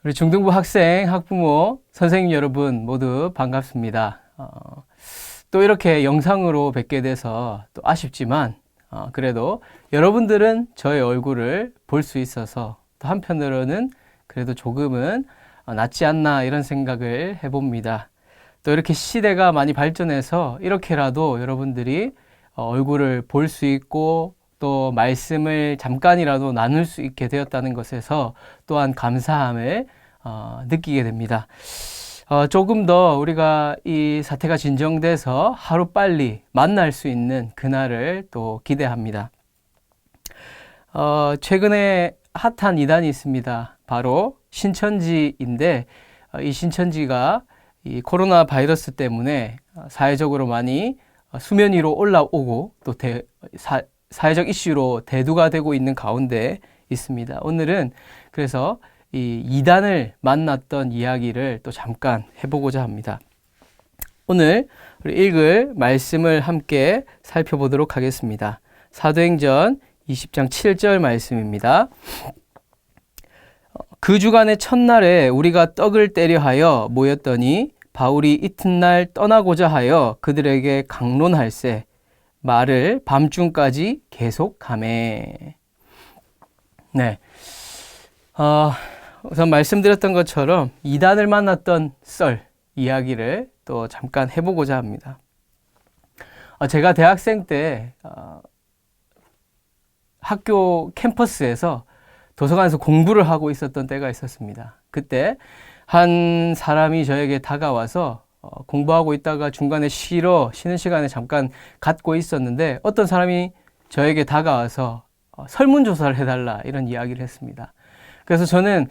우리 중등부 학생, 학부모, 선생님 여러분 모두 반갑습니다. 또 이렇게 영상으로 뵙게 돼서 또 아쉽지만 그래도 여러분들은 저의 얼굴을 볼 수 있어서 또 한편으로는 그래도 조금은 낫지 않나 이런 생각을 해봅니다. 또 이렇게 시대가 많이 발전해서 이렇게라도 여러분들이 얼굴을 볼 수 있고 또 말씀을 잠깐이라도 나눌 수 있게 되었다는 것에서 또한 감사함을 느끼게 됩니다. 조금 더 우리가 이 사태가 진정돼서 하루빨리 만날 수 있는 그날을 또 기대합니다. 최근에 핫한 이단이 있습니다. 바로 신천지인데 이 신천지가 이 코로나 바이러스 때문에 사회적으로 많이 수면 위로 올라오고 또 사회적 이슈로 대두가 되고 있는 가운데 있습니다. 오늘은 그래서 이 이단을 만났던 이야기를 또 잠깐 해보고자 합니다. 오늘 우리 읽을 말씀을 함께 살펴보도록 하겠습니다. 사도행전 20장 7절 말씀입니다. 그 주간의 첫날에 우리가 떡을 떼려 하여 모였더니 바울이 이튿날 떠나고자 하여 그들에게 강론할세 말을 밤중까지 계속하매. 네. 우선 말씀드렸던 것처럼 이단을 만났던 썰 이야기를 또 잠깐 해보고자 합니다. 제가 대학생 때 학교 캠퍼스에서 도서관에서 공부를 하고 있었던 때가 있었습니다. 그때 한 사람이 저에게 다가와서 공부하고 있다가 중간에 쉬는 시간에 잠깐 갖고 있었는데 어떤 사람이 저에게 다가와서 설문조사를 해달라 이런 이야기를 했습니다. 그래서 저는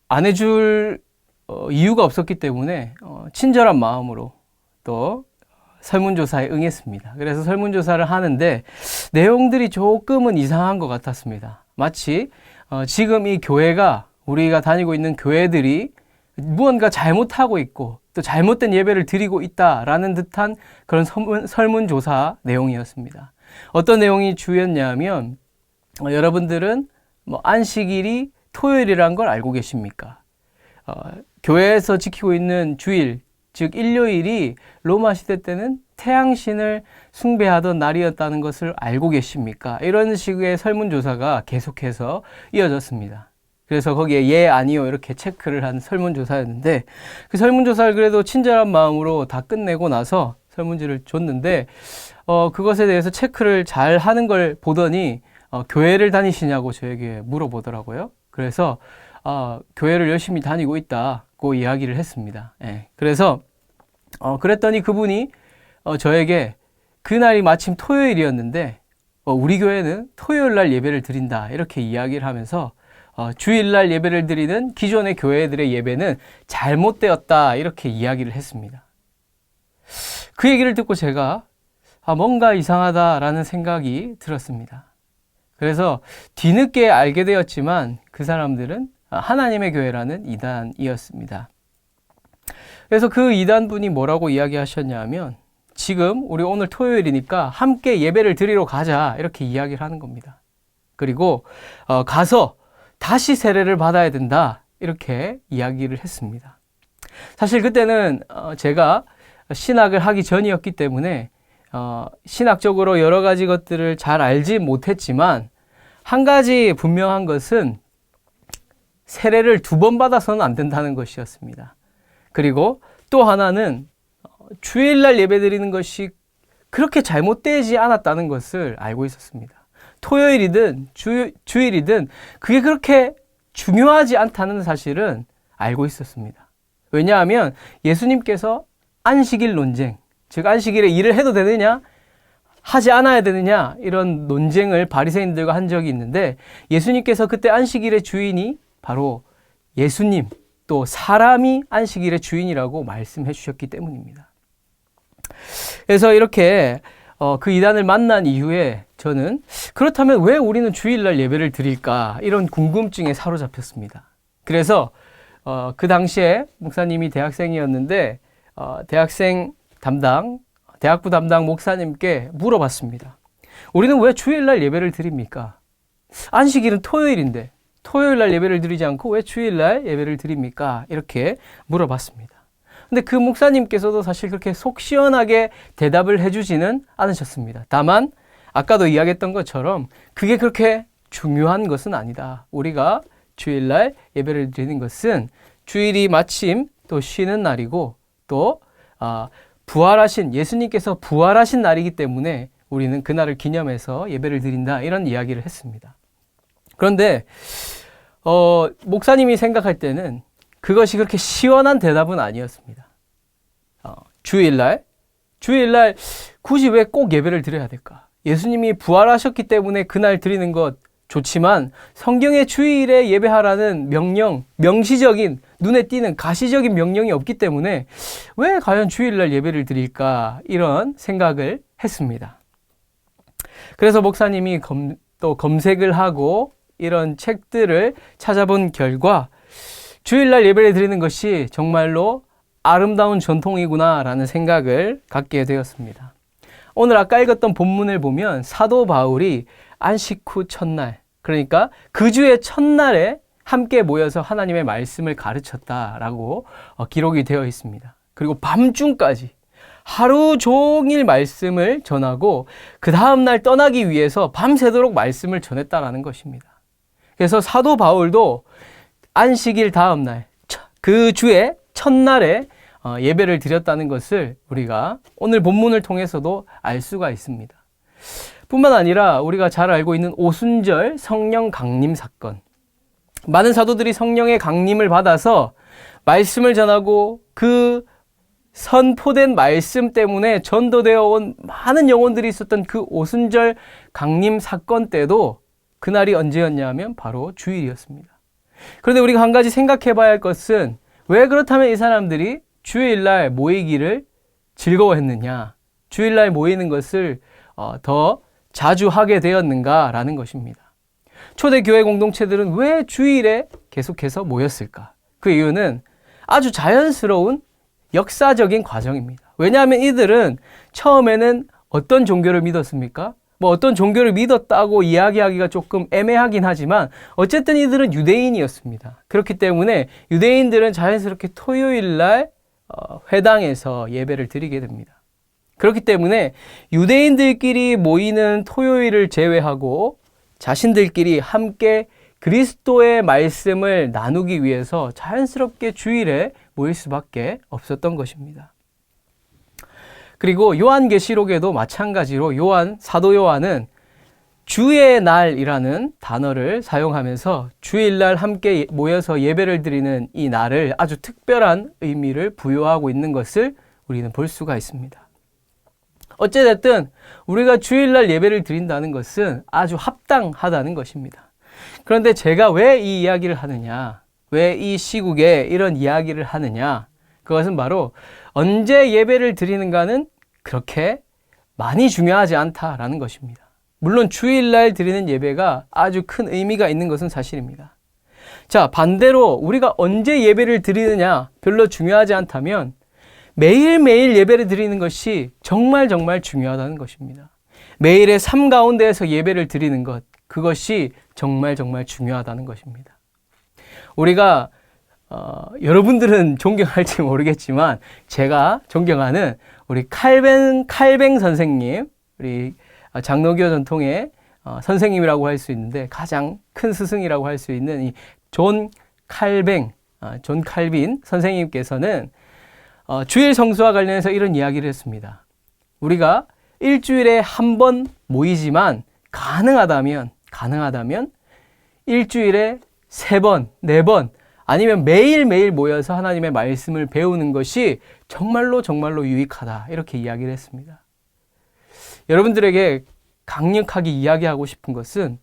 안 해줄 이유가 없었기 때문에 친절한 마음으로 또 설문조사에 응했습니다. 그래서 설문조사를 하는데 내용들이 조금은 이상한 것 같았습니다. 마치 지금 이 교회가 우리가 다니고 있는 교회들이 무언가 잘못하고 있고 또 잘못된 예배를 드리고 있다라는 듯한 그런 설문조사 내용이었습니다. 어떤 내용이 주였냐면 여러분들은 안식일이 토요일이라는 걸 알고 계십니까? 교회에서 지키고 있는 주일, 즉 일요일이 로마 시대 때는 태양신을 숭배하던 날이었다는 것을 알고 계십니까? 이런 식의 설문조사가 계속해서 이어졌습니다. 그래서 거기에 예, 아니요 이렇게 체크를 한 설문조사였는데 그 설문조사를 그래도 친절한 마음으로 다 끝내고 나서 설문지를 줬는데 그것에 대해서 체크를 잘 하는 걸 보더니 교회를 다니시냐고 저에게 물어보더라고요. 그래서 교회를 열심히 다니고 있다고 이야기를 했습니다. 예. 그래서 그랬더니 그분이 저에게 그날이 마침 토요일이었는데 우리 교회는 토요일 날 예배를 드린다 이렇게 이야기를 하면서 주일날 예배를 드리는 기존의 교회들의 예배는 잘못되었다 이렇게 이야기를 했습니다. 그 얘기를 듣고 제가 뭔가 이상하다라는 생각이 들었습니다. 그래서 뒤늦게 알게 되었지만 그 사람들은 하나님의 교회라는 이단이었습니다. 그래서 그 이단분이 뭐라고 이야기하셨냐면 지금 우리 오늘 토요일이니까 함께 예배를 드리러 가자 이렇게 이야기를 하는 겁니다. 그리고 가서 다시 세례를 받아야 된다 이렇게 이야기를 했습니다. 사실 그때는 제가 신학을 하기 전이었기 때문에 신학적으로 여러 가지 것들을 잘 알지 못했지만 한 가지 분명한 것은 세례를 2번 받아서는 안 된다는 것이었습니다. 그리고 또 하나는 주일날 예배드리는 것이 그렇게 잘못되지 않았다는 것을 알고 있었습니다. 토요일이든 주일이든 그게 그렇게 중요하지 않다는 사실은 알고 있었습니다. 왜냐하면 예수님께서 안식일 논쟁, 즉 안식일에 일을 해도 되느냐 하지 않아야 되느냐 이런 논쟁을 바리새인들과 한 적이 있는데 예수님께서 그때 안식일의 주인이 바로 예수님 또 사람이 안식일의 주인이라고 말씀해 주셨기 때문입니다. 그래서 이렇게 그 이단을 만난 이후에 저는 그렇다면 왜 우리는 주일날 예배를 드릴까 이런 궁금증에 사로잡혔습니다. 그래서 그 당시에 목사님이 대학생이었는데 대학부 담당 목사님께 물어봤습니다. 우리는 왜 주일날 예배를 드립니까? 안식일은 토요일인데 토요일 날 예배를 드리지 않고 왜 주일 날 예배를 드립니까? 이렇게 물어봤습니다. 근데 그 목사님께서도 사실 그렇게 속 시원하게 대답을 해주지는 않으셨습니다. 다만 아까도 이야기했던 것처럼 그게 그렇게 중요한 것은 아니다. 우리가 주일날 예배를 드리는 것은 주일이 마침 또 쉬는 날이고 또 부활하신 예수님께서 부활하신 날이기 때문에 우리는 그날을 기념해서 예배를 드린다. 이런 이야기를 했습니다. 그런데 목사님이 생각할 때는 그것이 그렇게 시원한 대답은 아니었습니다. 주일날 굳이 왜 꼭 예배를 드려야 될까? 예수님이 부활하셨기 때문에 그날 드리는 것 좋지만 성경의 주일에 예배하라는 명령, 명시적인 눈에 띄는 가시적인 명령이 없기 때문에 왜 과연 주일날 예배를 드릴까? 이런 생각을 했습니다. 그래서 목사님이 또 검색을 하고 이런 책들을 찾아본 결과 주일날 예배를 드리는 것이 정말로 아름다운 전통이구나라는 생각을 갖게 되었습니다. 오늘 아까 읽었던 본문을 보면 사도 바울이 안식 후 첫날, 그러니까 그 주의 첫날에 함께 모여서 하나님의 말씀을 가르쳤다라고 기록이 되어 있습니다. 그리고 밤중까지 하루 종일 말씀을 전하고 그 다음날 떠나기 위해서 밤새도록 말씀을 전했다라는 것입니다. 그래서 사도 바울도 안식일 다음날, 그 주의 첫날에 예배를 드렸다는 것을 우리가 오늘 본문을 통해서도 알 수가 있습니다. 뿐만 아니라 우리가 잘 알고 있는 오순절 성령 강림 사건. 많은 사도들이 성령의 강림을 받아서 말씀을 전하고 그 선포된 말씀 때문에 전도되어 온 많은 영혼들이 있었던 그 오순절 강림 사건 때도 그날이 언제였냐면 바로 주일이었습니다. 그런데 우리가 한 가지 생각해 봐야 할 것은 왜 그렇다면 이 사람들이 주일날 모이기를 즐거워했느냐, 주일날 모이는 것을 더 자주 하게 되었는가라는 것입니다. 초대교회 공동체들은 왜 주일에 계속해서 모였을까? 그 이유는 아주 자연스러운 역사적인 과정입니다. 왜냐하면 이들은 처음에는 어떤 종교를 믿었습니까? 어떤 종교를 믿었다고 이야기하기가 조금 애매하긴 하지만 어쨌든 이들은 유대인이었습니다. 그렇기 때문에 유대인들은 자연스럽게 토요일날 회당에서 예배를 드리게 됩니다. 그렇기 때문에 유대인들끼리 모이는 토요일을 제외하고 자신들끼리 함께 그리스도의 말씀을 나누기 위해서 자연스럽게 주일에 모일 수밖에 없었던 것입니다. 그리고 요한계시록에도 마찬가지로 사도 요한은 주의 날이라는 단어를 사용하면서 주일날 함께 모여서 예배를 드리는 이 날을 아주 특별한 의미를 부여하고 있는 것을 우리는 볼 수가 있습니다. 어찌됐든 우리가 주일날 예배를 드린다는 것은 아주 합당하다는 것입니다. 그런데 제가 왜 이 이야기를 하느냐, 왜 이 시국에 이런 이야기를 하느냐, 그것은 바로 언제 예배를 드리는가는 그렇게 많이 중요하지 않다라는 것입니다. 물론 주일날 드리는 예배가 아주 큰 의미가 있는 것은 사실입니다. 자, 반대로 우리가 언제 예배를 드리느냐 별로 중요하지 않다면 매일매일 예배를 드리는 것이 정말 중요하다는 것입니다. 매일의 삶 가운데에서 예배를 드리는 것, 그것이 정말 중요하다는 것입니다. 우리가 여러분들은 존경할지 모르겠지만 제가 존경하는 우리 칼뱅 선생님, 우리 장로교 전통의 선생님이라고 할 수 있는데 가장 큰 스승이라고 할 수 있는 이 존 칼빈 선생님께서는 주일 성수와 관련해서 이런 이야기를 했습니다. 우리가 일주일에 한 번 모이지만 가능하다면 일주일에 3번, 4번 아니면 매일매일 모여서 하나님의 말씀을 배우는 것이 정말로 유익하다. 이렇게 이야기를 했습니다. 여러분들에게 강력하게 이야기하고 싶은 것은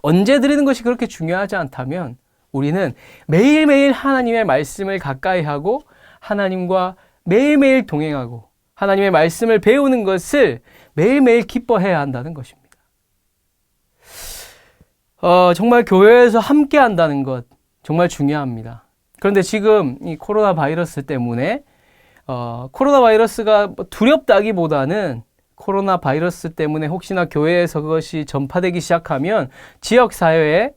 언제 드리는 것이 그렇게 중요하지 않다면 우리는 매일매일 하나님의 말씀을 가까이 하고 하나님과 매일매일 동행하고 하나님의 말씀을 배우는 것을 매일매일 기뻐해야 한다는 것입니다. 정말 교회에서 함께 한다는 것 정말 중요합니다. 그런데 지금 이 코로나 바이러스 때문에 코로나 바이러스가 두렵다기보다는 코로나 바이러스 때문에 혹시나 교회에서 그것이 전파되기 시작하면 지역사회에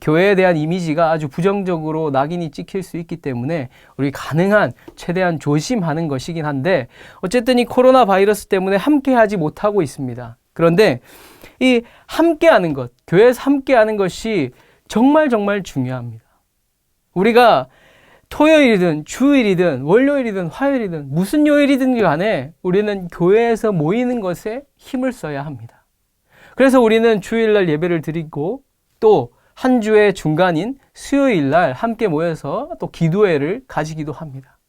교회에 대한 이미지가 아주 부정적으로 낙인이 찍힐 수 있기 때문에 우리 가능한 최대한 조심하는 것이긴 한데 어쨌든 이 코로나 바이러스 때문에 함께하지 못하고 있습니다. 그런데 이 함께하는 것, 교회에서 함께하는 것이 정말 정말 중요합니다. 우리가 토요일이든 주일이든 월요일이든 화요일이든 무슨 요일이든 간에 우리는 교회에서 모이는 것에 힘을 써야 합니다. 그래서 우리는 주일날 예배를 드리고 또 한 주의 중간인 수요일날 함께 모여서 또 기도회를 가지기도 합니다.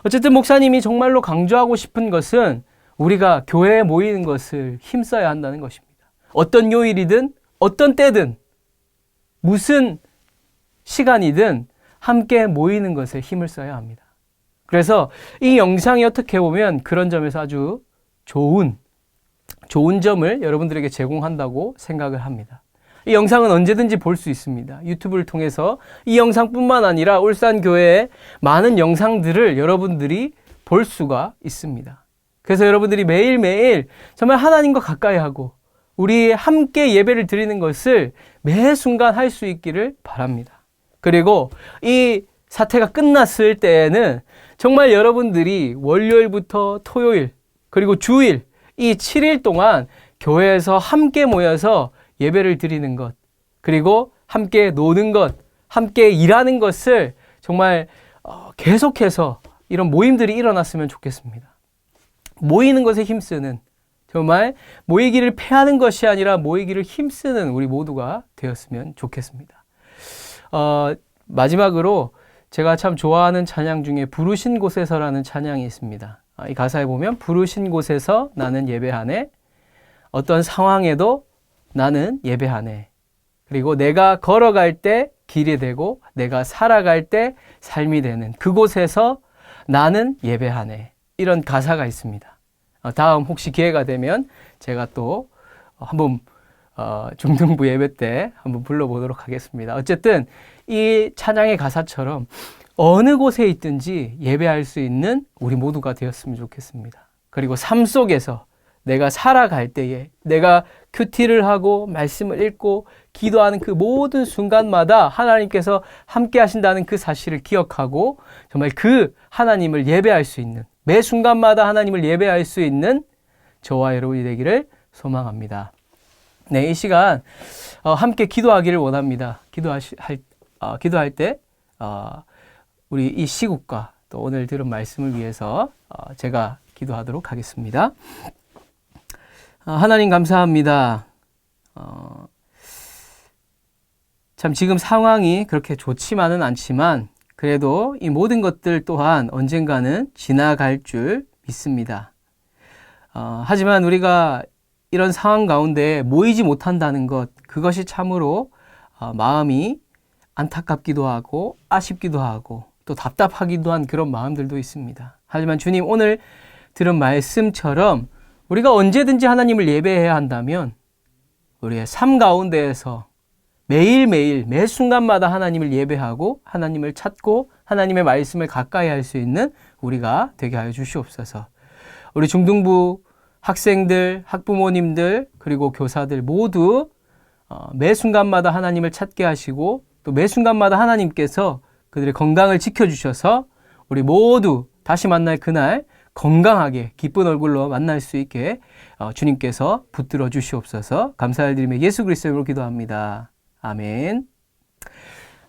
어쨌든 목사님이 정말로 강조하고 싶은 것은 우리가 교회에 모이는 것을 힘써야 한다는 것입니다. 어떤 요일이든 어떤 때든 무슨 시간이든 함께 모이는 것에 힘을 써야 합니다. 그래서 이 영상이 어떻게 보면 그런 점에서 아주 좋은 점을 여러분들에게 제공한다고 생각을 합니다. 이 영상은 언제든지 볼 수 있습니다. 유튜브를 통해서 이 영상뿐만 아니라 울산교회의 많은 영상들을 여러분들이 볼 수가 있습니다. 그래서 여러분들이 매일매일 정말 하나님과 가까이 하고 우리 함께 예배를 드리는 것을 매 순간 할 수 있기를 바랍니다. 그리고 이 사태가 끝났을 때에는 정말 여러분들이 월요일부터 토요일 그리고 주일 이 7일 동안 교회에서 함께 모여서 예배를 드리는 것 그리고 함께 노는 것 함께 일하는 것을 정말 계속해서 이런 모임들이 일어났으면 좋겠습니다. 모이는 것에 힘쓰는 정말 모이기를 패하는 것이 아니라 모이기를 힘쓰는 우리 모두가 되었으면 좋겠습니다. 마지막으로 제가 참 좋아하는 찬양 중에 부르신 곳에서라는 찬양이 있습니다. 이 가사에 보면 부르신 곳에서 나는 예배하네. 어떤 상황에도 나는 예배하네. 그리고 내가 걸어갈 때 길이 되고 내가 살아갈 때 삶이 되는 그곳에서 나는 예배하네. 이런 가사가 있습니다. 다음 혹시 기회가 되면 제가 또 한번 중등부 예배 때 한번 불러보도록 하겠습니다. 어쨌든 이 찬양의 가사처럼 어느 곳에 있든지 예배할 수 있는 우리 모두가 되었으면 좋겠습니다. 그리고 삶 속에서 내가 살아갈 때에 내가 큐티를 하고 말씀을 읽고 기도하는 그 모든 순간마다 하나님께서 함께 하신다는 그 사실을 기억하고 정말 그 하나님을 예배할 수 있는 매 순간마다 하나님을 예배할 수 있는 저와 여러분이 되기를 소망합니다. 네, 이 시간 함께 기도하기를 원합니다. 기도할 때 우리 이 시국과 또 오늘 들은 말씀을 위해서 제가 기도하도록 하겠습니다. 하나님 감사합니다. 참 지금 상황이 그렇게 좋지만은 않지만 그래도 이 모든 것들 또한 언젠가는 지나갈 줄 믿습니다. 하지만 우리가 이런 상황 가운데 모이지 못한다는 것, 그것이 참으로 마음이 안타깝기도 하고 아쉽기도 하고 또 답답하기도 한 그런 마음들도 있습니다. 하지만 주님 오늘 들은 말씀처럼 우리가 언제든지 하나님을 예배해야 한다면 우리의 삶 가운데에서 매일매일 매 순간마다 하나님을 예배하고 하나님을 찾고 하나님의 말씀을 가까이 할 수 있는 우리가 되게 하여 주시옵소서. 우리 중등부 학생들, 학부모님들 그리고 교사들 모두 매 순간마다 하나님을 찾게 하시고 또 매 순간마다 하나님께서 그들의 건강을 지켜주셔서 우리 모두 다시 만날 그날 건강하게 기쁜 얼굴로 만날 수 있게 주님께서 붙들어 주시옵소서. 감사드리며 예수 그리스도의 이름으로 기도합니다. 아멘.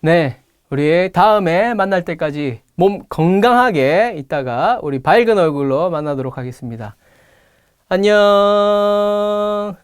네, 우리 다음에 만날 때까지 몸 건강하게 있다가 우리 밝은 얼굴로 만나도록 하겠습니다. 안녕.